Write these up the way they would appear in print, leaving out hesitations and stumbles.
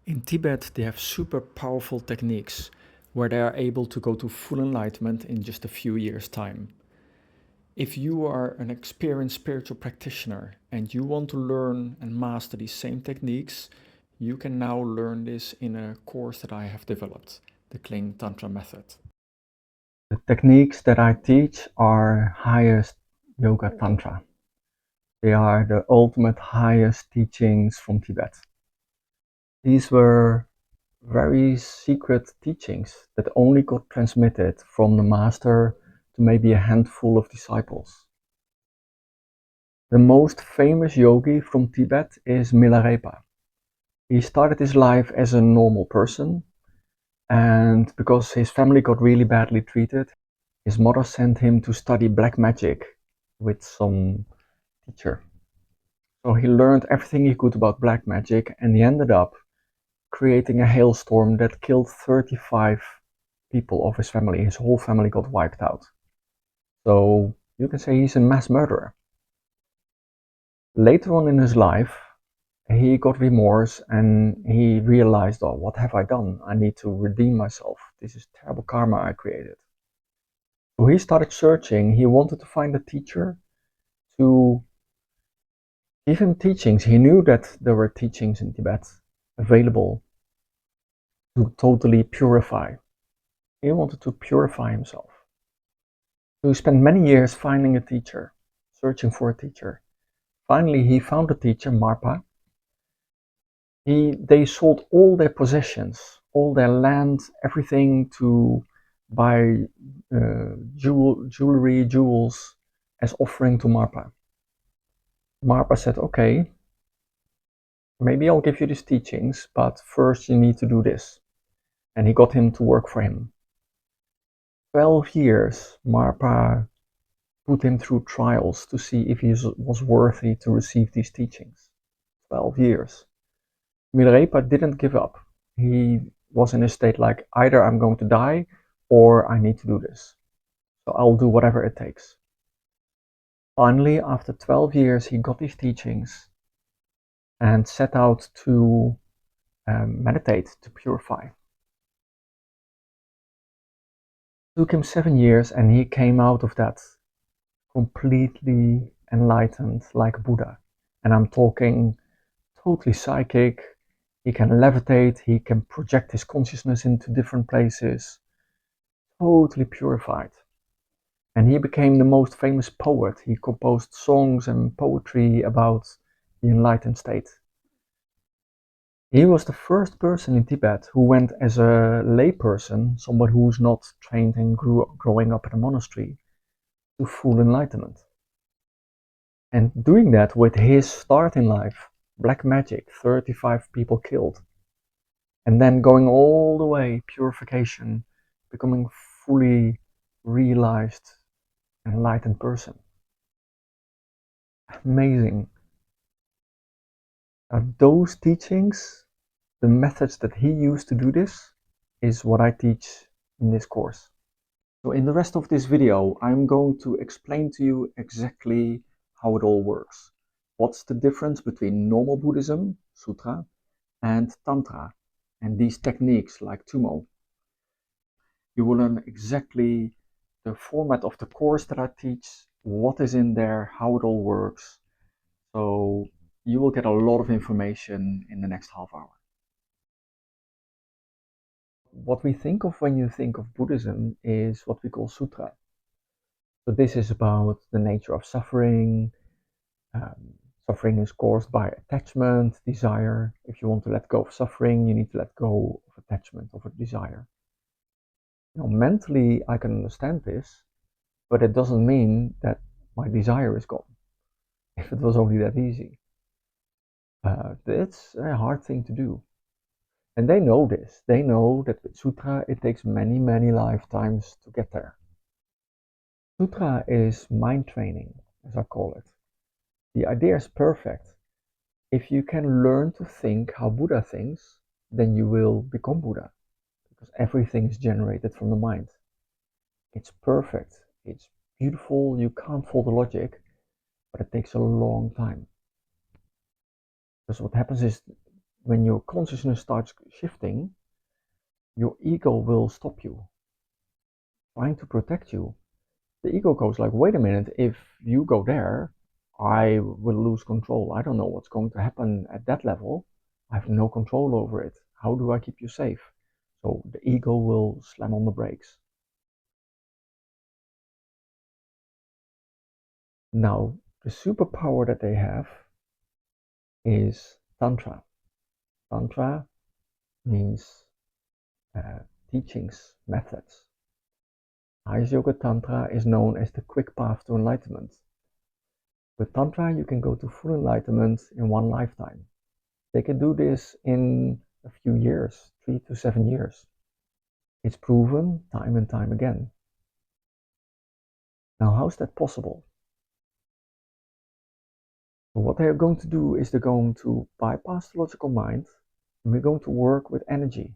In Tibet, they have super powerful techniques where they are able to go to full enlightenment in just a few years' time. If you are an experienced spiritual practitioner and you want to learn and master these same techniques, you can now learn this in a course that I have developed, the Kling Tantra method. The techniques that I teach are highest yoga tantra. They are the ultimate highest teachings from Tibet. These were very secret teachings that only got transmitted from the master to maybe a handful of disciples. The most famous yogi from Tibet is Milarepa. He started his life as a normal person, and because his family got really badly treated, his mother sent him to study black magic with some teacher. So he learned everything he could about black magic, and he ended up creating a hailstorm that killed 35 people of his family. His whole family got wiped out. So you can say he's a mass murderer. Later on in his life, he got remorse and he realized, oh, what have I done? I need to redeem myself. This is terrible karma I created. So he started searching. He wanted to find a teacher to give him teachings. He knew that there were teachings in Tibet available to totally purify. He wanted to purify himself. So he spent many years finding a teacher, searching for a teacher. Finally, he found a teacher, Marpa. They sold all their possessions, all their land, everything to buy jewelry, jewels as offering to Marpa. Marpa said, okay, maybe I'll give you these teachings, but first you need to do this. And he got him to work for him. 12 years, Marpa put him through trials to see if he was worthy to receive these teachings. 12 years. Milarepa didn't give up. He was in a state like, either I'm going to die or I need to do this. So I'll do whatever it takes. Finally, after 12 years, he got these teachings and set out to meditate, to purify. It took him 7 years and he came out of that completely enlightened like Buddha. And I'm talking totally psychic. He can levitate, he can project his consciousness into different places. Totally purified. And he became the most famous poet. He composed songs and poetry about the enlightened state. He was the first person in Tibet who went as a layperson, somebody who's not trained and growing up in a monastery, to full enlightenment. And doing that with his start in life, black magic, 35 people killed. And then going all the way, purification, becoming fully realized, enlightened person. Amazing. Those teachings, the methods that he used to do this, is what I teach in this course. So in the rest of this video, I'm going to explain to you exactly how it all works. What's the difference between normal Buddhism, Sutra, and Tantra, and these techniques like Tumo. You will learn exactly the format of the course that I teach, what is in there, how it all works. So you will get a lot of information in the next half hour. What we think of when you think of Buddhism is what we call Sutra. So this is about the nature of suffering. Suffering is caused by attachment, desire. If you want to let go of suffering, you need to let go of attachment, of a desire. Mentally, I can understand this, but it doesn't mean that my desire is gone. If it was only that easy. It's a hard thing to do. And they know this. They know that with Sutra, it takes many, many lifetimes to get there. Sutra is mind training, as I call it. The idea is perfect. If you can learn to think how Buddha thinks, then you will become Buddha, because everything is generated from the mind. It's perfect. It's beautiful. You can't fault the logic, but it takes a long time. Because what happens is when your consciousness starts shifting, your ego will stop you, trying to protect you. The ego goes like, wait a minute, if you go there, I will lose control. I don't know what's going to happen at that level. I have no control over it. How do I keep you safe? So the ego will slam on the brakes. Now, the superpower that they have is Tantra. Tantra means teachings, methods. Highest Yoga Tantra is known as the quick path to enlightenment. With Tantra, you can go to full enlightenment in one lifetime. They can do this in a few years, 3 to 7 years. It's proven time and time again. Now, how is that possible? So what they are going to do is they're going to bypass the logical mind, and we're going to work with energy.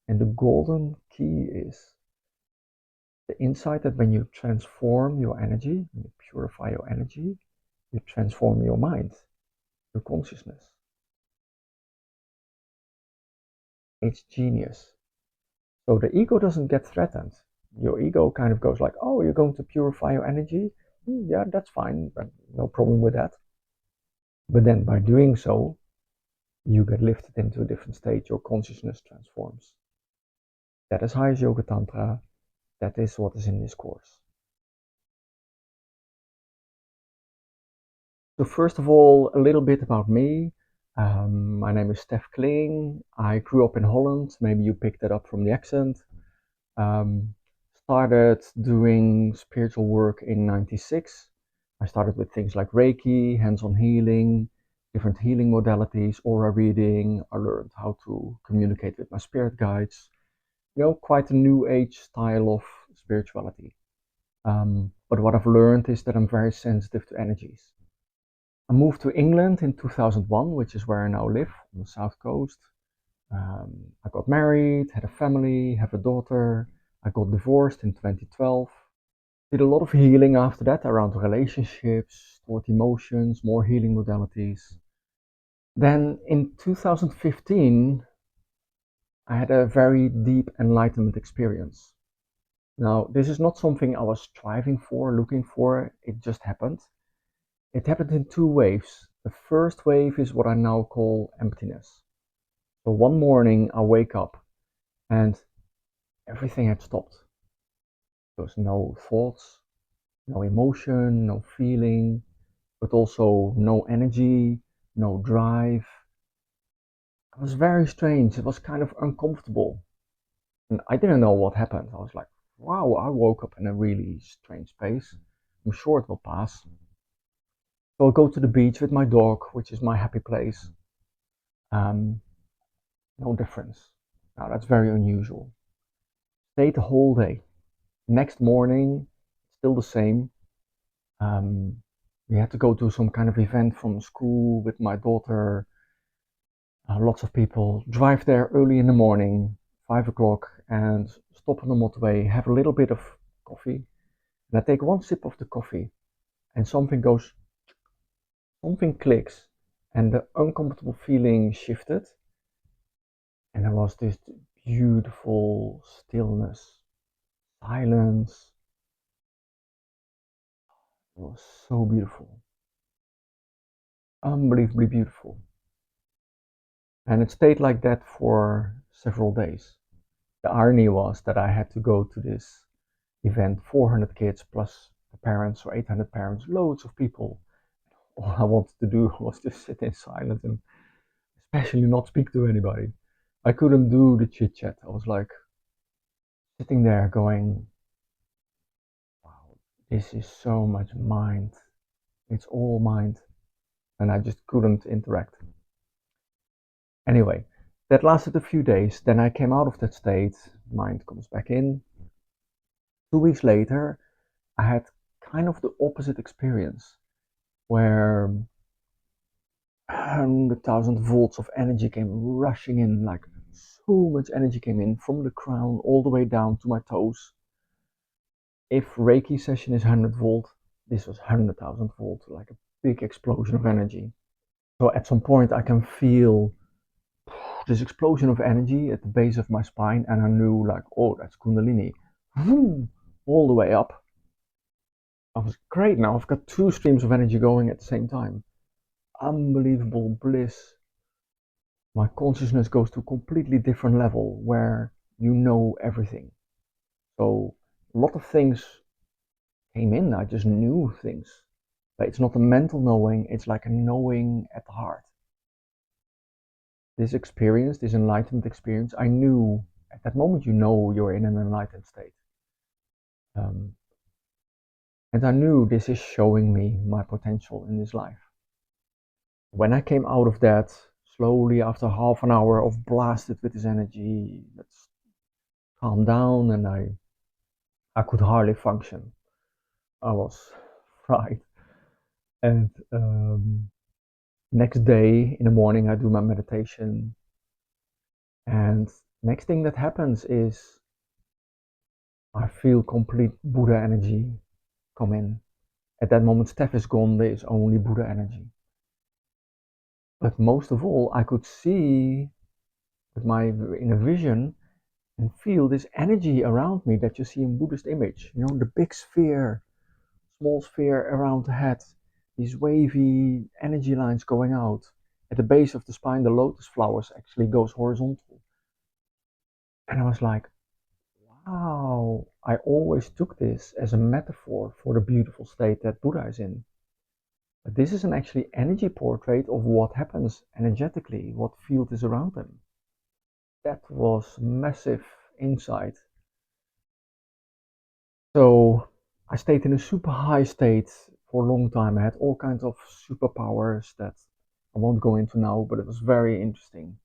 And the golden key is the insight that when you transform your energy, when you purify your energy, you transform your mind, your consciousness. It's genius. So the ego doesn't get threatened. Your ego kind of goes like, oh, you're going to purify your energy? Yeah, that's fine, but no problem with that. But then by doing so, you get lifted into a different state. Your consciousness transforms. That is highest Yoga Tantra. That is what is in this course. So first of all, a little bit about me. My name is Steph Kling. I grew up in Holland. Maybe you picked that up from the accent. Started doing spiritual work in '96. I started with things like Reiki, hands-on healing, different healing modalities, aura reading. I learned how to communicate with my spirit guides. Quite a new age style of spirituality. But what I've learned is that I'm very sensitive to energies. I moved to England in 2001, which is where I now live on the south coast. I got married, had a family, have a daughter. I got divorced in 2012. Did a lot of healing after that around relationships, stored emotions, more healing modalities. Then in 2015, I had a very deep enlightenment experience. Now, this is not something I was striving for, looking for, it just happened. It happened in two waves. The first wave is what I now call emptiness. So one morning I wake up and everything had stopped. There was no thoughts, no emotion, no feeling, but also no energy, no drive. It was very strange. It was kind of uncomfortable. And I didn't know what happened. I was like, wow, I woke up in a really strange space. I'm sure it will pass. So I go to the beach with my dog, which is my happy place. Um, no difference. Now that's very unusual. Stayed the whole day. Next morning, still the same. We had to go to some kind of event from school with my daughter. Lots of people drive there early in the morning, 5 o'clock, and stop on the motorway, have a little bit of coffee. And I take one sip of the coffee, and something clicks, and the uncomfortable feeling shifted, and there was this beautiful stillness, silence. It was so beautiful, unbelievably beautiful. And it stayed like that for several days. The irony was that I had to go to this event, 400 kids plus the parents, or 800 parents, loads of people. All I wanted to do was just sit in silence and especially not speak to anybody. I couldn't do the chit chat. I was like sitting there going, wow, this is so much mind. It's all mind. And I just couldn't interact. Anyway, that lasted a few days. Then I came out of that state. Mind comes back in. 2 weeks later, I had kind of the opposite experience where 100,000 volts of energy came rushing in, like so much energy came in from the crown all the way down to my toes. If Reiki session is 100 volt, this was 100,000 volt, like a big explosion of energy. So at some point I can feel this explosion of energy at the base of my spine, and I knew like, oh, that's Kundalini, vroom, all the way up. I was great. Now I've got two streams of energy going at the same time. Unbelievable bliss. My consciousness goes to a completely different level where you know everything. So a lot of things came in. I just knew things. But it's not a mental knowing, it's like a knowing at the heart. This experience, this enlightenment experience, I knew at that moment you know you're in an enlightened state. And I knew this is showing me my potential in this life. When I came out of that, slowly after half an hour of blasted with this energy, let's calm down, and I could hardly function. I was fried. And next day in the morning, I do my meditation. And next thing that happens is I feel complete Buddha energy come in. At that moment, Steph is gone, there is only Buddha energy. But most of all, I could see with my inner vision and feel this energy around me that you see in Buddhist image. You know, the big sphere, small sphere around the head, these wavy energy lines going out. At the base of the spine, the lotus flowers actually goes horizontal. And I was like, wow, I always took this as a metaphor for the beautiful state that Buddha is in. But this is an actually energy portrait of what happens energetically, what field is around them. That was massive insight. So I stayed in a super high state for a long time. I had all kinds of superpowers that I won't go into now, but it was very interesting.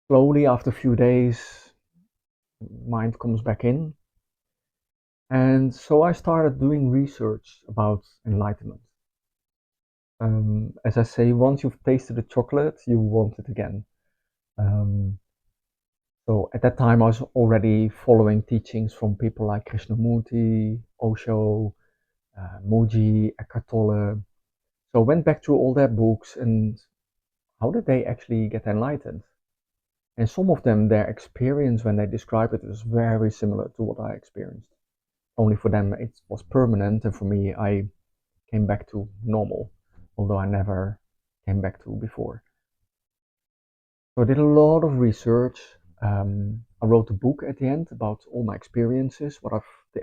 Slowly, after a few days, mind comes back in. And so I started doing research about enlightenment. As I say, once you've tasted the chocolate, you want it again. Um, so at that time, I was already following teachings from people like Krishnamurti, Osho, Mooji, Eckhart Tolle. So I went back through all their books and how did they actually get enlightened? And some of them, their experience when they describe it was very similar to what I experienced. Only for them it was permanent, and for me, I came back to normal, although I never came back to before. So I did a lot of research. I wrote a book at the end about all my experiences,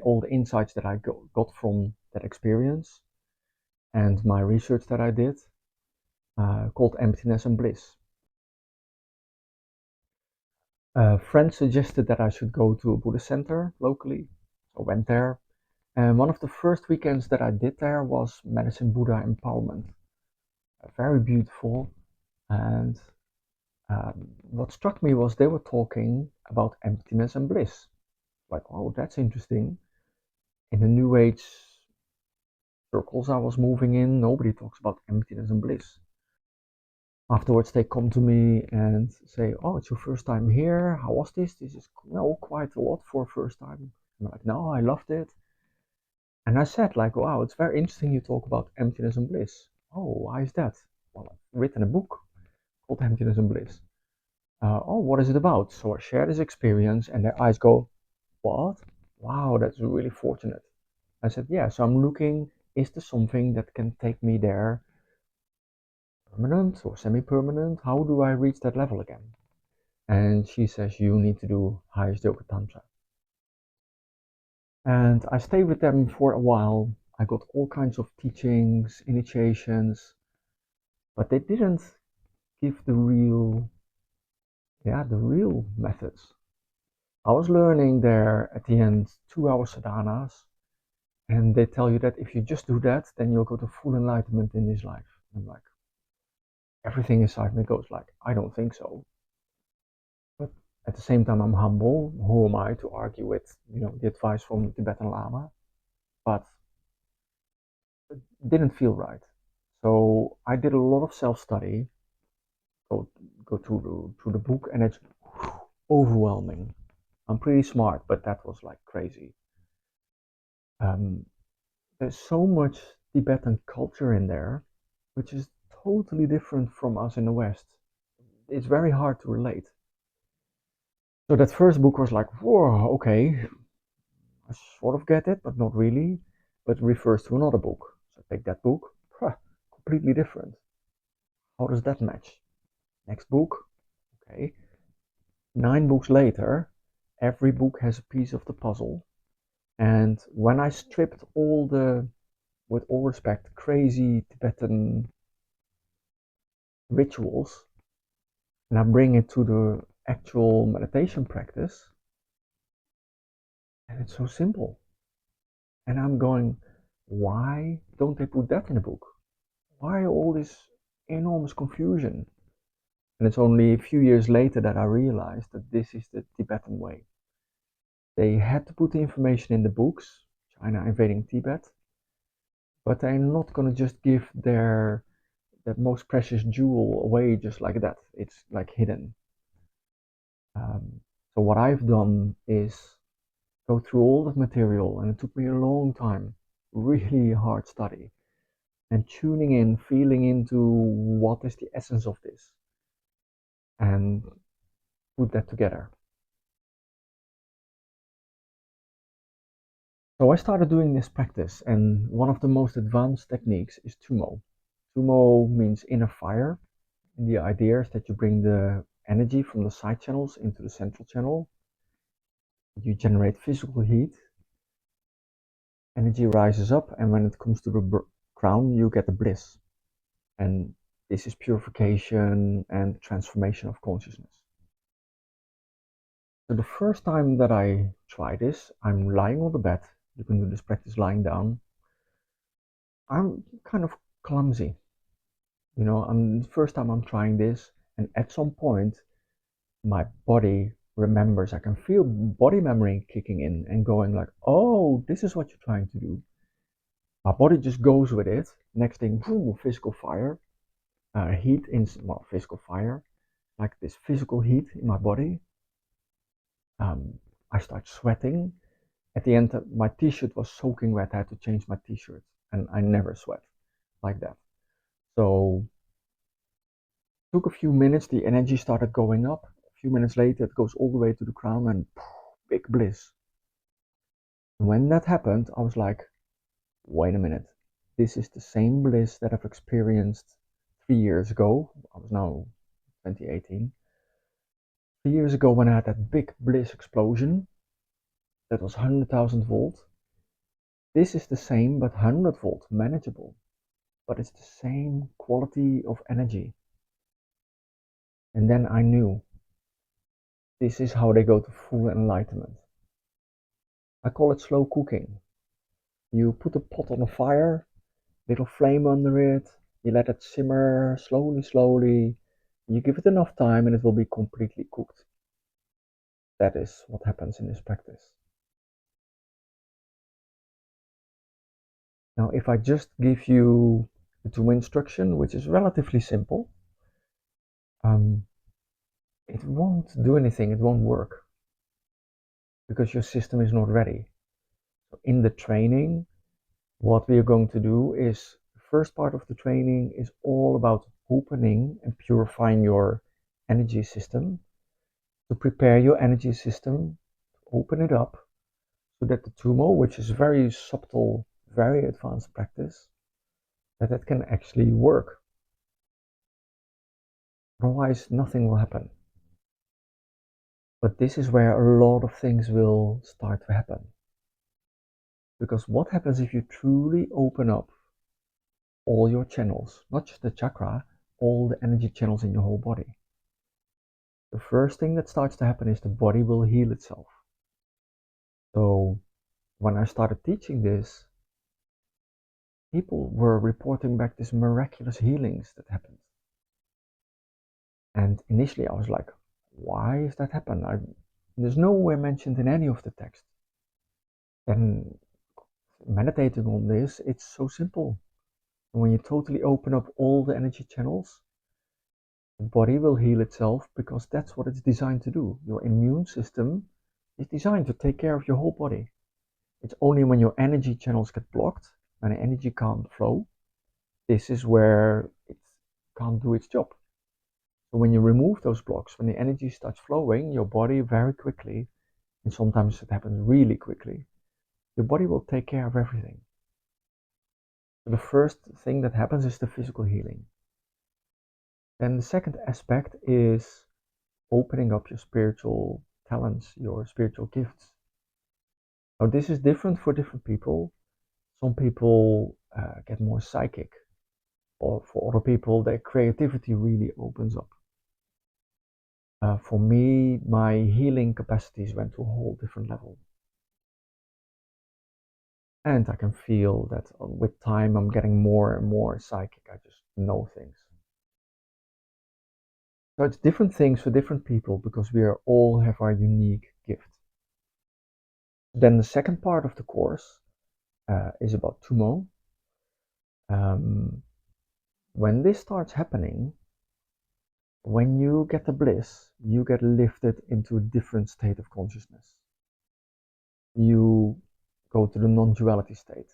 all the insights that I got from that experience, and my research that I did, called Emptiness and Bliss. A friend suggested that I should go to a Buddhist center locally. So I went there. And one of the first weekends that I did there was Medicine Buddha Empowerment. Very beautiful. And what struck me was they were talking about emptiness and bliss. Like, oh, that's interesting. In the New Age circles I was moving in, nobody talks about emptiness and bliss. Afterwards, they come to me and say, "Oh, it's your first time here. How was this? This is quite a lot for a first time." I'm like, "No, I loved it." And I said, like, "Wow, it's very interesting you talk about emptiness and bliss." "Oh, why is that?" "Well, I've written a book called Emptiness and Bliss." "Oh, what is it about?" So I share this experience, and their eyes go, "What? Wow, that's really fortunate." I said, "Yeah, so I'm looking, is there something that can take me there, permanent or semi-permanent? How do I reach that level again?" And she says, "You need to do highest yoga tantra." And I stayed with them for a while. I got all kinds of teachings, initiations, but they didn't give the real methods. I was learning there at the end 2 hour sadhanas, and they tell you that if you just do that, then you'll go to full enlightenment in this life. And I'm like, everything inside me goes like, I don't think so. But at the same time, I'm humble. Who am I to argue with, the advice from the Tibetan Lama? But it didn't feel right. So I did a lot of self-study, go go through the book, and it's overwhelming. I'm pretty smart, but that was like crazy. Um, there's so much Tibetan culture in there, which is totally different from us in the West. it's very hard to relate. So that first book was like, whoa, okay, I sort of get it, but not really. But it refers to another book. So I take that book, completely different. How does that match? Next book, okay. 9 books later, every book has a piece of the puzzle. And when I stripped all the, with all respect, crazy Tibetan rituals, and I bring it to the actual meditation practice, and it's so simple. And I'm going, why don't they put that in a book? Why all this enormous confusion? And it's only a few years later that I realized that this is the Tibetan way. They had to put the information in the books, China invading Tibet, but they're not going to just give that most precious jewel away just like that. It's like hidden. So what I've done is go through all that material, and it took me a long time, really hard study, and tuning in, feeling into what is the essence of this, and put that together. So I started doing this practice, and one of the most advanced techniques is Tumo. Tumo means inner fire, and the idea is that you bring the energy from the side channels into the central channel. You generate physical heat, energy rises up, and when it comes to the crown, you get the bliss. And this is purification and transformation of consciousness. So the first time that I try this, I'm lying on the bed. You can do this practice lying down. I'm kind of clumsy. The first time I'm trying this, and at some point, my body remembers. I can feel body memory kicking in and going like, oh, this is what you're trying to do. My body just goes with it. Next thing, boom, physical fire, heat in, well, physical fire, like this physical heat in my body. I start sweating. At the end, my t-shirt was soaking wet. I had to change my t-shirt, and I never sweat like that. So it took a few minutes. The energy started going up. A few minutes later, it goes all the way to the crown, and big bliss. When that happened, I was like, wait a minute. This is the same bliss that I've experienced 3 years ago. I was now 2018. 3 years ago when I had that big bliss explosion that was 100,000 volt. This is the same but 100 volt, manageable. But it's the same quality of energy. And then I knew this is how they go to full enlightenment. I call it slow cooking. You put a pot on a fire, little flame under it, you let it simmer slowly, slowly. You give it enough time and it will be completely cooked. That is what happens in this practice. Now, if I just give you the Tumo instruction, which is relatively simple, it won't do anything, it won't work because your system is not ready. So in the training, what we are going to do is the first part of the training is all about opening and purifying your energy system, to prepare your energy system, open it up so that the Tumo, which is very subtle, very advanced practice, that can actually work. Otherwise, nothing will happen. But this is where a lot of things will start to happen. Because what happens if you truly open up all your channels, not just the chakra, all the energy channels in your whole body? The first thing that starts to happen is the body will heal itself. So when I started teaching this, people were reporting back these miraculous healings that happened. And initially I was like, why is that happen? There's nowhere mentioned in any of the text. And meditating on this, it's so simple. And when you totally open up all the energy channels, the body will heal itself because that's what it's designed to do. Your immune system is designed to take care of your whole body. It's only when your energy channels get blocked and the energy can't flow, this is where it can't do its job. So when you remove those blocks, when the energy starts flowing, your body very quickly, and sometimes it happens really quickly, your body will take care of everything. So the first thing that happens is the physical healing. Then the second aspect is opening up your spiritual talents, your spiritual gifts. Now, this is different for different people. Some people get more psychic, or for other people, their creativity really opens up. For me, my healing capacities went to a whole different level. And I can feel that with time, I'm getting more and more psychic. I just know things. So it's different things for different people because we all have our unique gift. Then the second part of the course is about Tumo. When this starts happening, when you get the bliss, you get lifted into a different state of consciousness. You go to the non-duality state,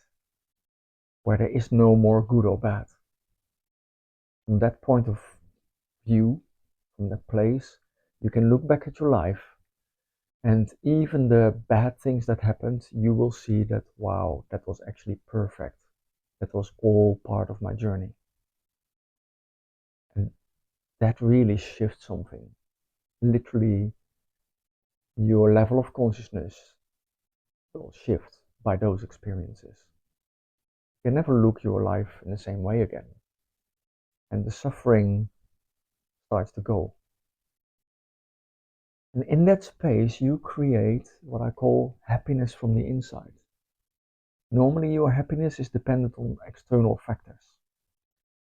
where there is no more good or bad. From that point of view, from that place, you can look back at your life, and even the bad things that happened, you will see that, wow, that was actually perfect. That was all part of my journey. And that really shifts something. Literally, your level of consciousness will shift by those experiences. You can never look your life in the same way again. And the suffering starts to go. And in that space, you create what I call happiness from the inside. Normally, your happiness is dependent on external factors.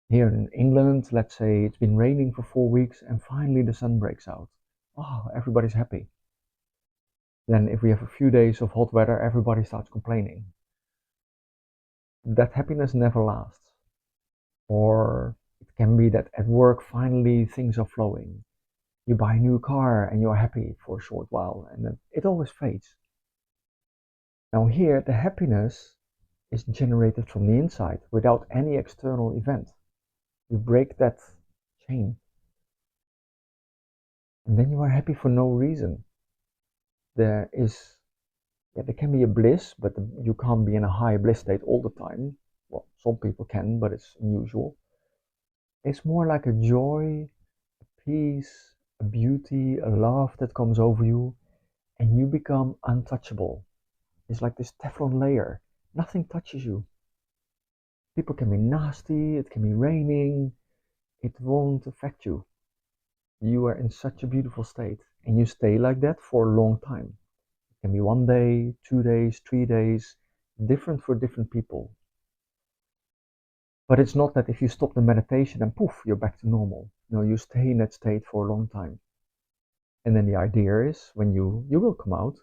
Here in England, let's say it's been raining for 4 weeks and finally the sun breaks out. Oh, everybody's happy. Then if we have a few days of hot weather, everybody starts complaining. That happiness never lasts. Or it can be that at work, finally things are flowing. You buy a new car and you're happy for a short while, and then it always fades. Now here, the happiness is generated from the inside without any external event. You break that chain. And then you are happy for no reason. There can be a bliss, but you can't be in a high bliss state all the time. Well, some people can, but it's unusual. It's more like a joy, a peace, a beauty, a love that comes over you, and you become untouchable. It's like this Teflon layer. Nothing touches you. People can be nasty, it can be raining, it won't affect you. You are in such a beautiful state, and you stay like that for a long time. It can be 1 day, 2 days, 3 days, different for different people. But it's not that if you stop the meditation and poof, you're back to normal. No, you stay in that state for a long time. And then the idea is when you will come out,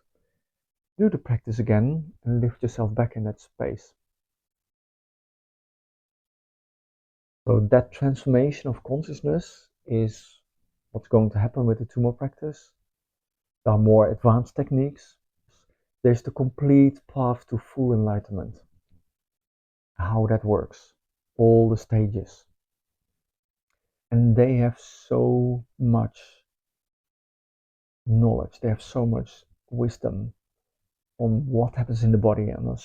do the practice again and lift yourself back in that space. So that transformation of consciousness is what's going to happen with the Tumo practice. There are more advanced techniques. There's the complete path to full enlightenment. How that works, all the stages. And they have so much knowledge, they have so much wisdom on what happens in the body on a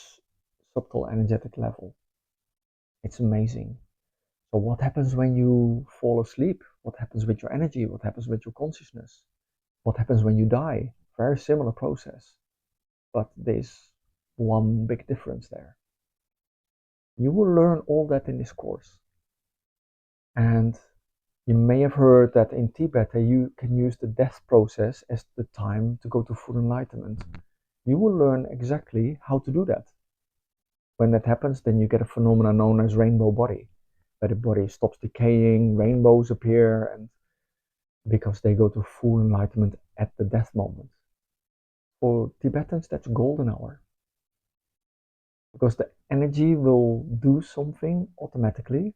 subtle energetic level. It's amazing. So what happens when you fall asleep? What happens with your energy? What happens with your consciousness? What happens when you die? Very similar process, but there's one big difference there. You will learn all that in this course. And you may have heard that in Tibet you can use the death process as the time to go to full enlightenment. You will learn exactly how to do that. When that happens, then you get a phenomenon known as rainbow body, where the body stops decaying, rainbows appear, and because they go to full enlightenment at the death moment. For Tibetans, that's golden hour. Because the energy will do something automatically,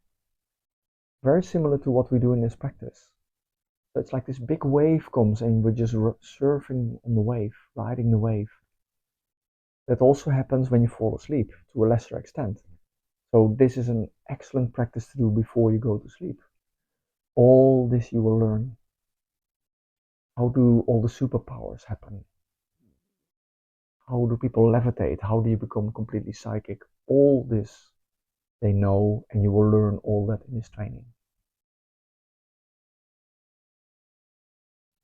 very similar to what we do in this practice. So it's like this big wave comes and we're just surfing on the wave, riding the wave. That also happens when you fall asleep to a lesser extent. So this is an excellent practice to do before you go to sleep. All this you will learn. How do all the superpowers happen? How do people levitate? How do you become completely psychic? All this they know, and you will learn all that in this training.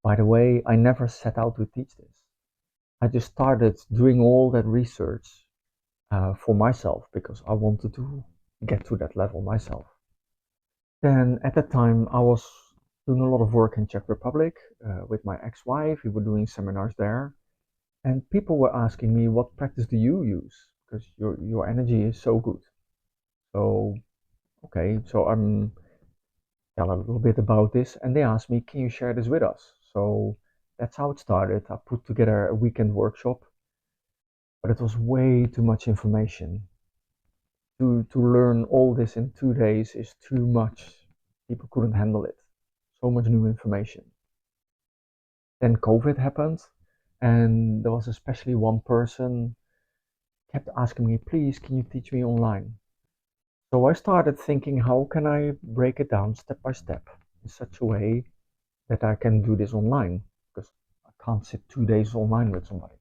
By the way, I never set out to teach this. I just started doing all that research for myself because I wanted to get to that level myself. Then at that time, I was doing a lot of work in Czech Republic with my ex-wife. We were doing seminars there, and people were asking me, "What practice do you use? Because your energy is so good." So okay, so I'm tell a little bit about this, and they asked me, "Can you share this with us?" So that's how it started. I put together a weekend workshop, but it was way too much information. To learn all this in 2 days is too much. People couldn't handle it. So much new information. Then COVID happened, and there was especially one person kept asking me, "Please, can you teach me online?" So I started thinking, how can I break it down step by step in such a way that I can do this online? Because I can't sit 2 days online with somebody.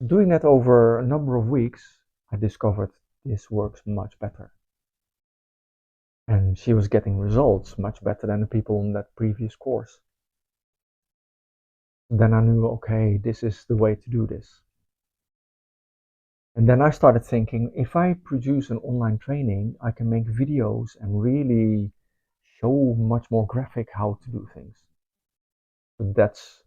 Doing that over a number of weeks, I discovered this works much better. And she was getting results much better than the people in that previous course. Then I knew, okay, this is the way to do this. And then I started thinking, if I produce an online training, I can make videos and really show much more graphic how to do things. So that's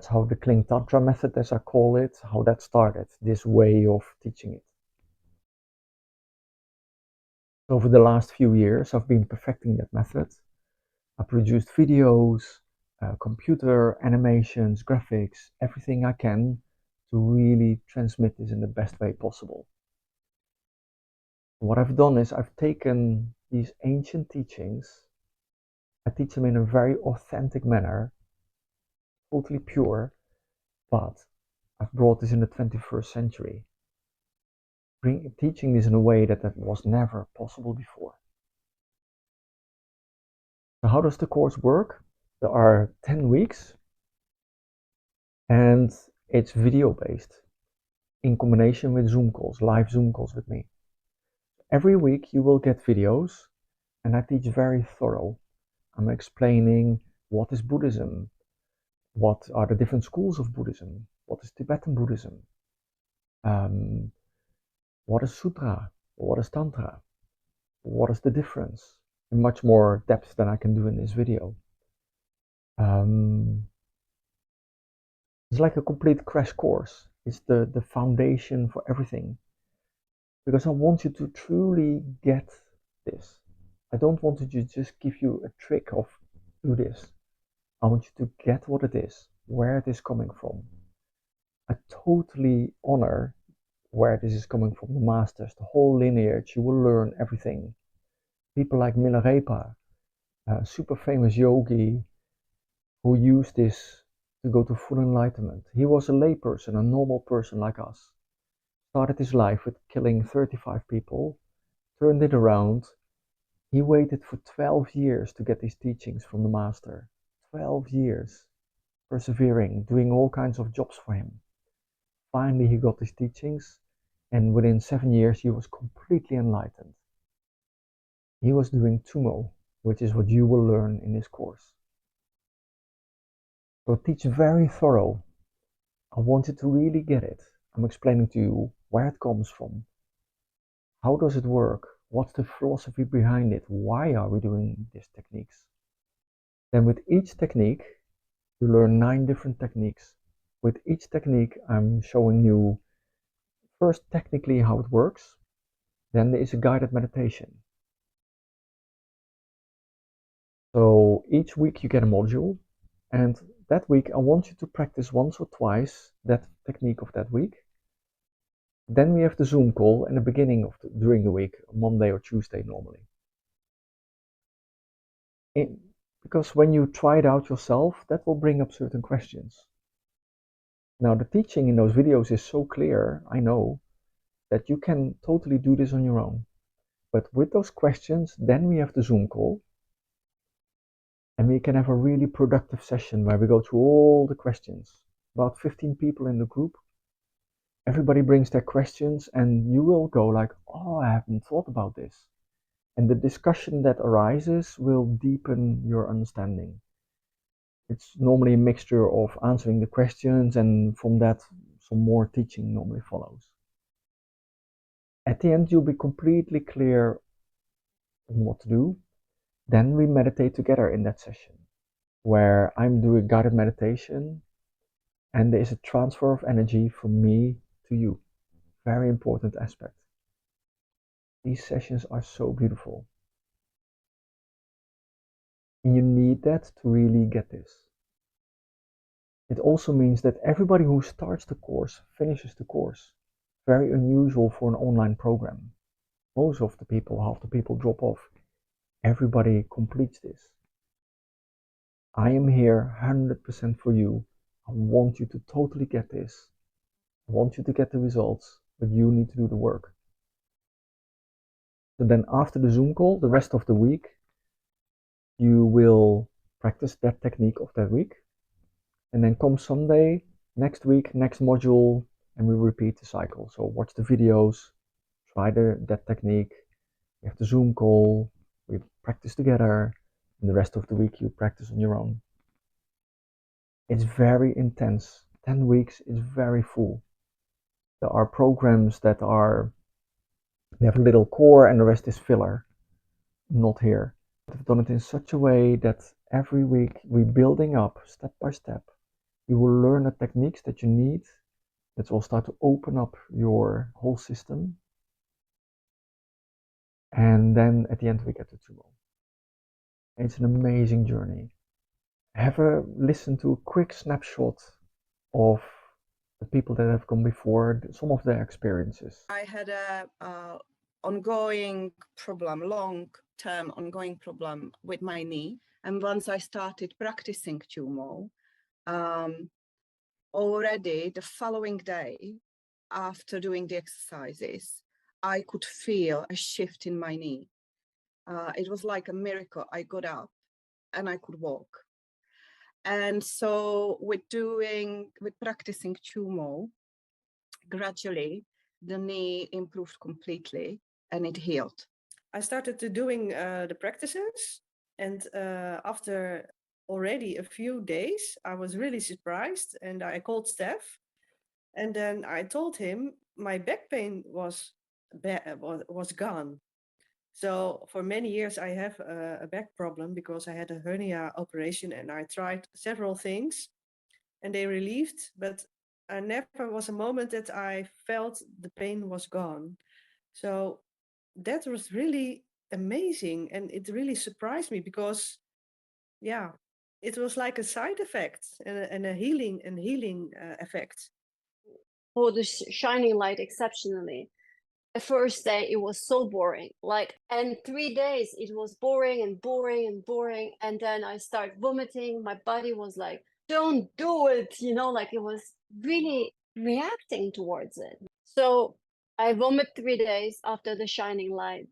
how the Kling Tantra method, as I call it, how that started, this way of teaching it. Over the last few years, I've been perfecting that method. I produced videos, computer animations, graphics, everything I can to really transmit this in the best way possible. What I've done is I've taken these ancient teachings, I teach them in a very authentic manner, totally pure, but I've brought this in the 21st century, teaching this in a way that was never possible before. So how does the course work? There are 10 weeks and it's video based in combination with Zoom calls, live Zoom calls with me. Every week you will get videos and I teach very thorough. I'm explaining what is Buddhism, what are the different schools of Buddhism, what is Tibetan Buddhism, um, what is Sutra, what is Tantra, what is the difference, in much more depth than I can do in this video. It's like a complete crash course. It's the foundation for everything. Because I want you to truly get this. I don't want to just give you a trick of do this. I want you to get what it is, where it is coming from. I totally honor where this is coming from, the masters, the whole lineage. You will learn everything. People like Milarepa, a super famous yogi who used this to go to full enlightenment. He was a layperson, a normal person like us. Started his life with killing 35 people, turned it around. He waited for 12 years to get these teachings from the master. 12 years, persevering, doing all kinds of jobs for him. Finally, he got these teachings, and within 7 years, he was completely enlightened. He was doing Tumo, which is what you will learn in this course. So teach very thorough. I want you to really get it. I'm explaining to you where it comes from. How does it work? What's the philosophy behind it? Why are we doing these techniques? Then with each technique, you learn 9 different techniques. With each technique, I'm showing you first technically how it works. Then there is a guided meditation. So each week you get a module, and that week I want you to practice once or twice that technique of that week. Then we have the Zoom call in the beginning of during the week, Monday or Tuesday normally. Because when you try it out yourself, that will bring up certain questions. Now the teaching in those videos is so clear, I know, that you can totally do this on your own. But with those questions, then we have the Zoom call, and we can have a really productive session where we go through all the questions. About 15 people in the group. Everybody brings their questions, and you will go like, oh, I haven't thought about this. And the discussion that arises will deepen your understanding. It's normally a mixture of answering the questions, and from that, some more teaching normally follows. At the end, you'll be completely clear on what to do. Then we meditate together in that session, where I'm doing guided meditation, and there is a transfer of energy from me to you. Very important aspect. These sessions are so beautiful. And you need that to really get this. It also means that everybody who starts the course finishes the course. Very unusual for an online program. Most of the people, half the people drop off. Everybody completes this. I am here 100% for you. I want you to totally get this. I want you to get the results, but you need to do the work. So then after the Zoom call, the rest of the week, you will practice that technique of that week. And then come Sunday, next week, next module, and we repeat the cycle. So watch the videos, try that technique. You have the Zoom call, we practice together, and the rest of the week you practice on your own. It's very intense. 10 weeks is very full. There are programs that they have a little core and the rest is filler. Not here. I've done it in such a way that every week we're building up step by step. You will learn the techniques that you need that will start to open up your whole system. And then at the end we get to Tumo. It's an amazing journey. Have a listen to a quick snapshot of the people that have gone before, some of their experiences. I had a ongoing problem, long-term ongoing problem with my knee. And once I started practicing Tumo, already the following day, after doing the exercises, I could feel a shift in my knee. It was like a miracle. I got up and I could walk. And so with practicing Tumo, gradually the knee improved completely and it healed. I started doing the practices, and after already a few days, I was really surprised, and I called Steph, and then I told him my back pain was gone. So for many years, I have a back problem because I had a hernia operation, and I tried several things, and they relieved, but I never was a moment that I felt the pain was gone. So that was really amazing, and it really surprised me because, yeah, it was like a side effect and a healing effect. For the shining light, exceptionally, the first day it was so boring, and 3 days it was boring and boring and boring, and then I started vomiting. My body was like, don't do it, it was really reacting towards it. So I vomit 3 days after the shining light,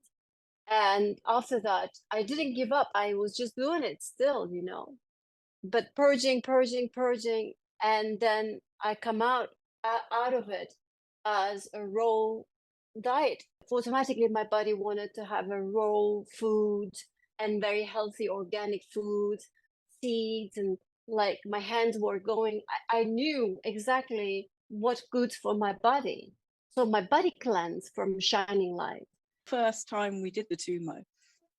and after that I didn't give up. I was just doing it still, but purging, and then I come out of it as a raw diet. Automatically my body wanted to have a raw food and very healthy organic food, seeds, and like my hands were going. I knew exactly what's good for my body. So my body cleansed from shining light. First time we did the Tumo,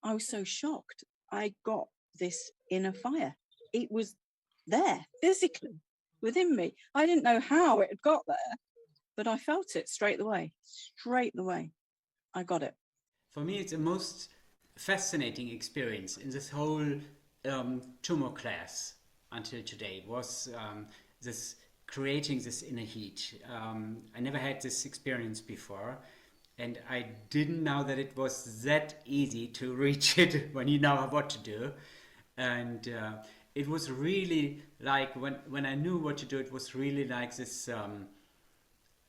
I was so shocked. I got this inner fire. It was there physically within me. I didn't know how it had got there, but I felt it straight away. I got it. For me, it's the most fascinating experience in this whole Tummo class until today was this creating this inner heat. I never had this experience before, and I didn't know that it was that easy to reach it when you know what to do. And it was really like when I knew what to do, it was really like this.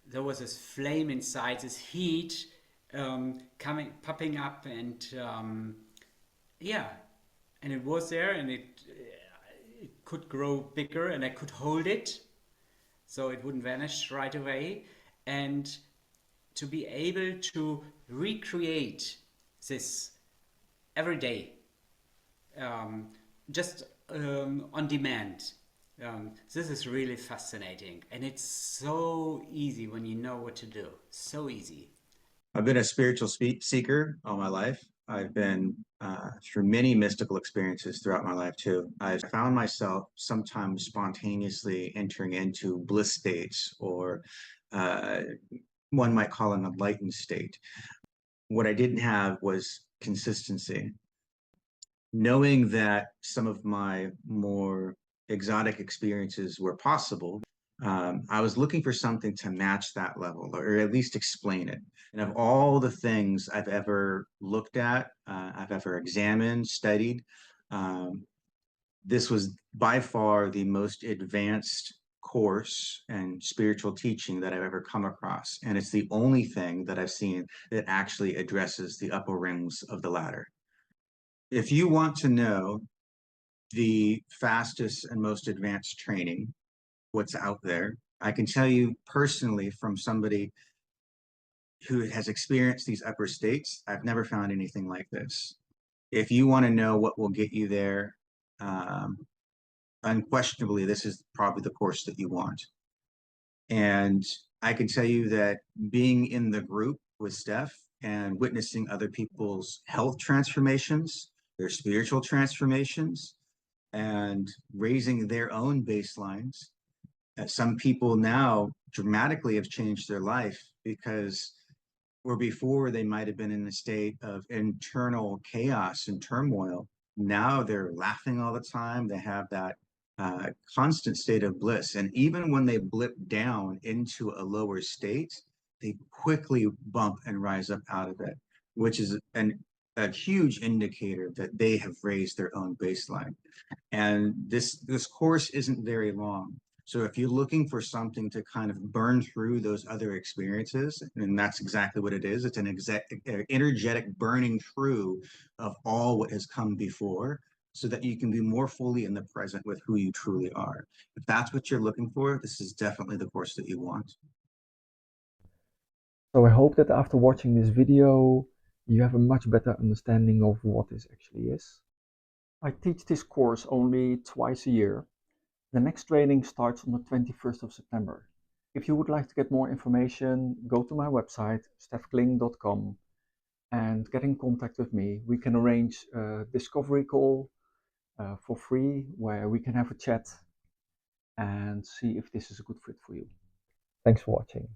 There was this flame inside, this heat popping up, and yeah, and it was there, and it could grow bigger, and I could hold it, so it wouldn't vanish right away, and to be able to recreate this every day, just on demand. This is really fascinating, and it's so easy when you know what to do. So easy. I've been a spiritual seeker all my life. I've been through many mystical experiences throughout my life too. I've found myself sometimes spontaneously entering into bliss states, or one might call an enlightened state. What I didn't have was consistency. Knowing that some of my more exotic experiences were possible, I was looking for something to match that level, or at least explain it. And of all the things I've ever looked at, I've ever examined, studied, this was by far the most advanced course and spiritual teaching that I've ever come across. And it's the only thing that I've seen that actually addresses the upper rings of the ladder. If you want to know the fastest and most advanced training, what's out there, I can tell you personally from somebody who has experienced these upper states, I've never found anything like this. If you want to know what will get you there, unquestionably, this is probably the course that you want. And I can tell you that being in the group with Steph and witnessing other people's health transformations, their spiritual transformations, and raising their own baselines. Some people now dramatically have changed their life because where before they might have been in a state of internal chaos and turmoil, now they're laughing all the time. They have that constant state of bliss. And even when they blip down into a lower state, they quickly bump and rise up out of it, which is a huge indicator that they have raised their own baseline. And this course isn't very long. So if you're looking for something to kind of burn through those other experiences, and that's exactly what it is, it's an energetic burning through of all what has come before, so that you can be more fully in the present with who you truly are. If that's what you're looking for, this is definitely the course that you want. So I hope that after watching this video, you have a much better understanding of what this actually is. I teach this course only twice a year. The next training starts on the 21st of September. If you would like to get more information, go to my website, steffkling.com, and get in contact with me. We can arrange a discovery call for free, where we can have a chat and see if this is a good fit for you. Thanks for watching.